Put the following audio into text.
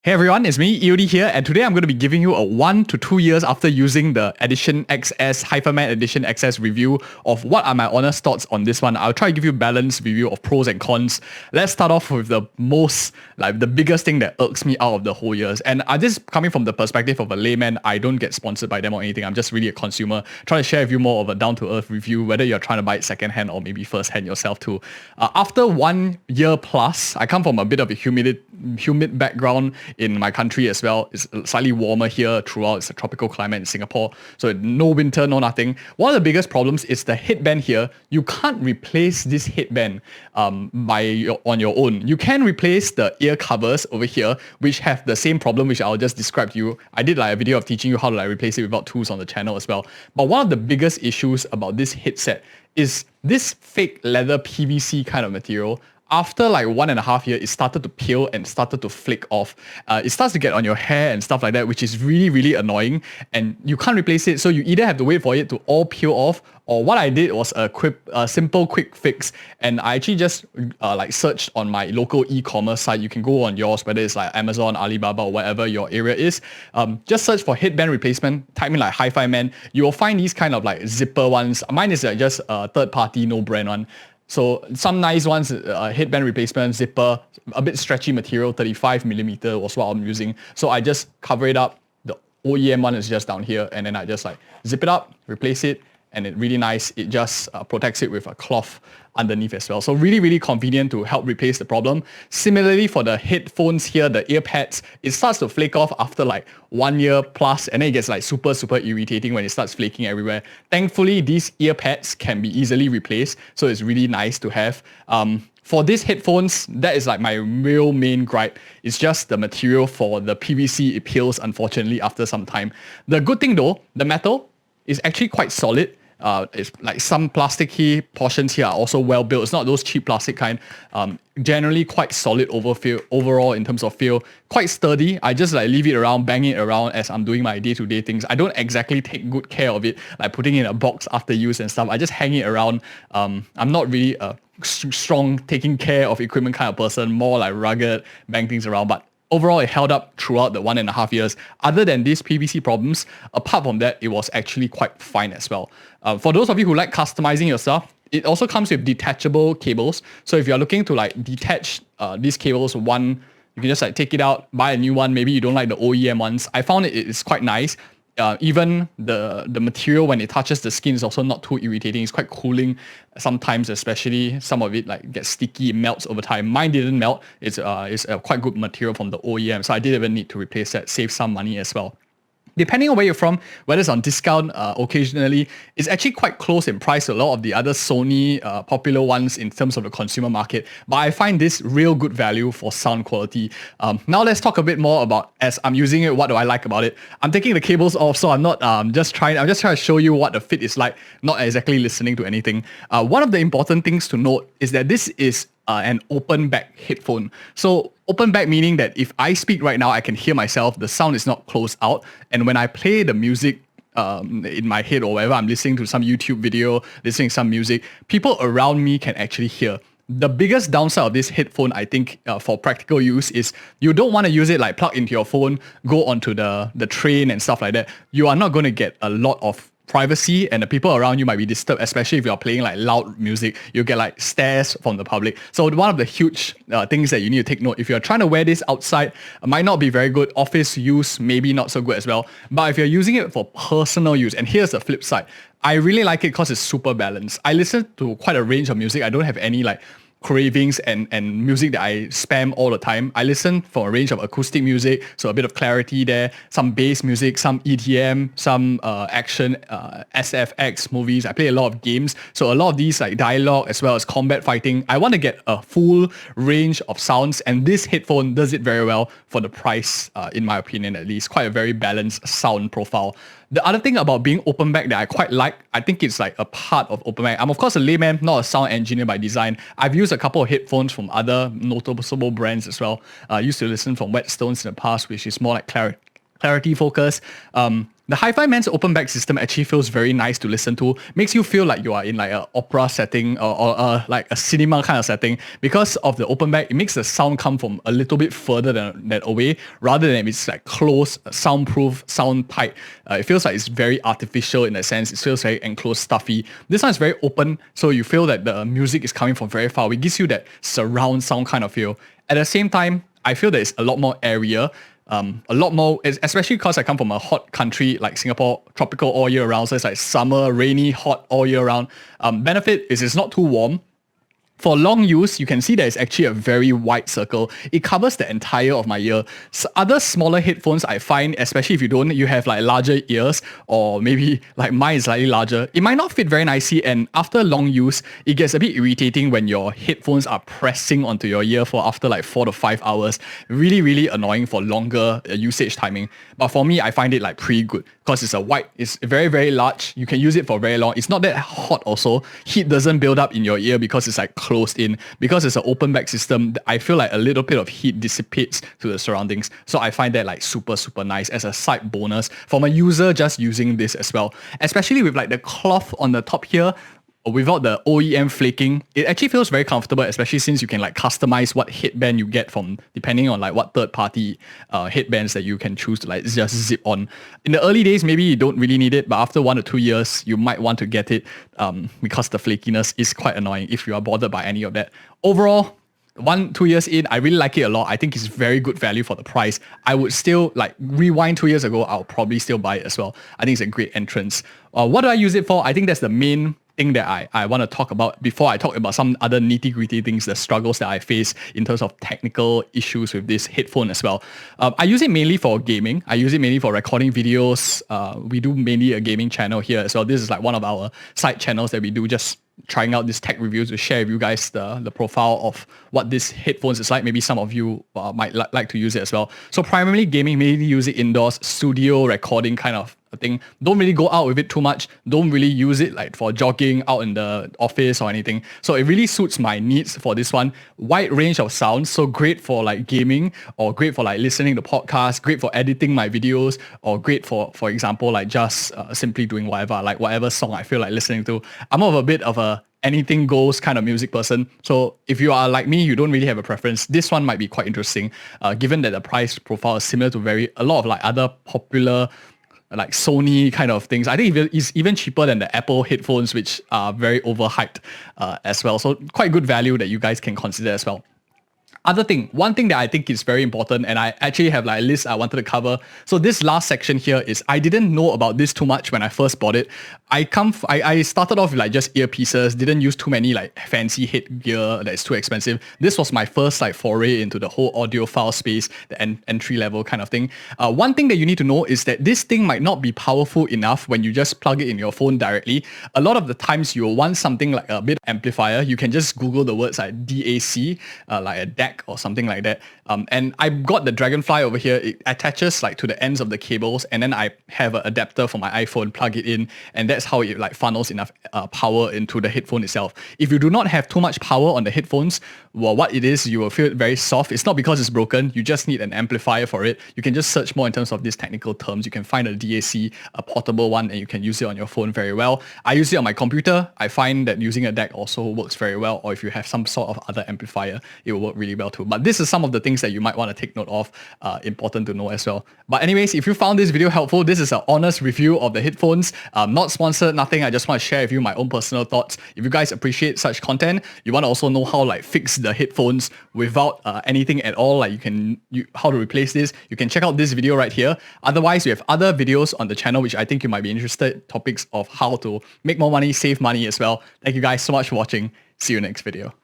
Hey everyone, it's me, EOD here, and today I'm going to be giving you a 1 to 2 years after using the Edition XS, Hifiman Edition XS review of what are my honest thoughts on this one. I'll try to give you a balanced review of pros and cons. Let's start off with the the biggest thing that irks me out of the whole years. And this is coming from the perspective of a layman. I don't get sponsored by them or anything. I'm just really a consumer, trying to share with you more of a down-to-earth review, whether you're trying to buy it secondhand or maybe first-hand yourself too. After 1 year plus, I come from a bit of a humid background in my country as well. It's slightly warmer here throughout. It's a tropical climate in Singapore, so no winter, no nothing. One of the biggest problems is the headband here. You can't replace this headband on your own. You can replace the ear covers over here, which have the same problem, which I'll just describe to you. I did a video of teaching you how to replace it without tools on the channel as well. But one of the biggest issues about this headset is this fake leather PVC kind of material. After 1.5 years, it started to peel and started to flake off. It starts to get on your hair and stuff like that, which is really, really annoying. And you can't replace it. So you either have to wait for it to all peel off, or what I did was a simple quick fix. And I actually just searched on my local e-commerce site. You can go on yours, whether it's like Amazon, Alibaba, or whatever your area is. Just search for headband replacement, type in Hifiman. You will find these kind of zipper ones. Mine is just a third party, no brand one. So some nice ones, headband replacement, zipper, a bit stretchy material, 35mm was what I'm using. So I just cover it up. The OEM one is just down here, and then I just zip it up, replace it, and it's really nice. It just protects it with a cloth underneath as well. So really, really convenient to help replace the problem. Similarly, for the headphones here, the ear pads, it starts to flake off after 1 year plus, and then it gets super, super irritating when it starts flaking everywhere. Thankfully, these ear pads can be easily replaced, so it's really nice to have. For these headphones, that is my real main gripe. It's just the material for the PVC. It peels, unfortunately, after some time. The good thing though, the metal is actually quite solid. It's some plasticky portions here are also well built. It's not those cheap plastic kind. Generally quite solid overall in terms of feel. Quite sturdy. I just leave it around, bang it around as I'm doing my day-to-day things. I don't exactly take good care of it, putting it in a box after use and stuff. I just hang it around. I'm not really a strong taking care of equipment kind of person, more rugged, bang things around. But overall, it held up throughout the 1.5 years. Other than these PVC problems, apart from that, it was actually quite fine as well. For those of you who like customizing your stuff, it also comes with detachable cables. So if you're looking to detach these cables, you can just take it out, buy a new one. Maybe you don't like the OEM ones. I found it is quite nice. Even the material, when it touches the skin, is also not too irritating. It's quite cooling sometimes, especially some of it gets sticky, it melts over time. Mine didn't melt. It's a quite good material from the OEM, so I didn't even need to replace that, save some money as well. Depending on where you're from, whether it's on discount occasionally, it's actually quite close in price to a lot of the other Sony popular ones in terms of the consumer market. But I find this real good value for sound quality. Now let's talk a bit more about, as I'm using it, what do I like about it? I'm taking the cables off, so I'm not I'm just trying to show you what the fit is like, not exactly listening to anything. One of the important things to note is that this is an open back headphone. So open back meaning that if I speak right now, I can hear myself. The sound is not closed out. And when I play the music in my head or wherever I'm listening to some YouTube video, listening to some music, people around me can actually hear. The biggest downside of this headphone, I think, for practical use is you don't want to use it plug into your phone, go onto the train and stuff like that. You are not going to get a lot of privacy, and the people around you might be disturbed, especially if you're playing loud music. You get stares from the public. So one of the huge things that you need to take note, if you're trying to wear this outside, it might not be very good. Office use, maybe not so good as well. But if you're using it for personal use, and here's the flip side, I really like it because it's super balanced. I listen to quite a range of music. I don't have any cravings and music that I spam all the time. I listen for a range of acoustic music, so a bit of clarity there, some bass music, some EDM, some action, SFX movies. I play a lot of games, so a lot of these dialogue as well as combat fighting. I want to get a full range of sounds, and this headphone does it very well for the price, in my opinion at least. Quite a very balanced sound profile. The other thing about being open back that I quite like, I think it's a part of open back. I'm of course a layman, not a sound engineer by design. I've used a couple of headphones from other noticeable brands as well. I used to listen from Whetstones in the past, which is more clarity focus. The Hifiman's open back system actually feels very nice to listen to. Makes you feel like you are in like an opera setting or like a cinema kind of setting. Because of the open back, it makes the sound come from a little bit further than that away, rather than if it's like close, soundproof, sound tight. It feels like it's very artificial in a sense. It feels very enclosed, stuffy. This one is very open, so you feel that the music is coming from very far. It gives you that surround sound kind of feel. At the same time, I feel that it's a lot more airier. A lot more, especially because I come from a hot country like Singapore, tropical all year round. So it's like summer, rainy, hot all year round. Benefit is it's not too warm. For long use, you can see that it's actually a very wide circle. It covers the entire of my ear. So other smaller headphones I find, especially if you have like larger ears, or maybe like mine is slightly larger, it might not fit very nicely, and after long use, it gets a bit irritating when your headphones are pressing onto your ear for after like 4 to 5 hours. Really, really annoying for longer usage timing. But for me, I find it like pretty good because it's very, very large. You can use it for very long. It's not that hot also. Heat doesn't build up in your ear because it's like closed in. Because it's an open back system, I feel like a little bit of heat dissipates to the surroundings. So I find that like super, super nice as a side bonus from a user just using this as well. Especially with like the cloth on the top here, without the OEM flaking, it actually feels very comfortable, especially since you can like customize what headband you get from depending on like what third-party headbands that you can choose to like just zip on. In the early days, maybe you don't really need it, but after 1 to 2 years, you might want to get it because the flakiness is quite annoying if you are bothered by any of that. Overall, 1-2 years in, I really like it a lot. I think it's very good value for the price. I would still like rewind 2 years ago, I'll probably still buy it as well. I think it's a great entrance. What do I use it for? I think that's the main thing that I want to talk about before I talk about some other nitty-gritty things, the struggles that I face in terms of technical issues with this headphone as well. I use it mainly for gaming. I use it mainly for recording videos. We do mainly a gaming channel here as well. This is like one of our side channels that we do, just trying out this tech reviews to share with you guys the profile of what this headphones is like. Maybe some of you might like to use it as well. So primarily gaming, mainly use it indoors, studio recording kind of a thing. Don't really go out with it too much. Don't really use it like for jogging out in the office or anything. So it really suits my needs for this one. Wide range of sounds, so great for like gaming, or great for like listening to podcasts, great for editing my videos, or great for example, like just simply doing whatever song I feel like listening to. I'm of a bit of a anything goes kind of music person. So if you are like me, you don't really have a preference, this one might be quite interesting, given that the price profile is similar to a lot of like other popular like Sony kind of things. I think it's even cheaper than the Apple headphones, which are very overhyped as well. So quite good value that you guys can consider as well. One thing that I think is very important, and I actually have like a list I wanted to cover. So this last section here is, I didn't know about this too much when I first bought it. I started off with like just earpieces, didn't use too many like fancy headgear that's too expensive. This was my first like foray into the whole audiophile space, the entry level kind of thing. One thing that you need to know is that this thing might not be powerful enough when you just plug it in your phone directly. A lot of the times you will want something like a bit amplifier. You can just Google the words like DAC, like a DAC or something like that. And I've got the Dragonfly over here. It attaches like to the ends of the cables, and then I have an adapter for my iPhone, plug it in, and that's how it like funnels enough power into the headphone itself. If you do not have too much power on the headphones, well, what it is, you will feel it very soft. It's not because it's broken. You just need an amplifier for it. You can just search more in terms of these technical terms. You can find a DAC, a portable one, and you can use it on your phone very well. I use it on my computer. I find that using a DAC also works very well, or if you have some sort of other amplifier, it will work really well too. But this is some of the things that you might want to take note of, important to know as well. But anyways, if you found this video helpful, this is an honest review of the headphones, not sponsored, nothing. I just want to share with you my own personal thoughts. If you guys appreciate such content, you want to also know how like fix the headphones without anything at all, like how to replace this, you can check out this video right here. Otherwise, we have other videos on the channel which I think you might be interested, topics of how to make more money, save money as well. Thank you guys so much for watching. See you next video.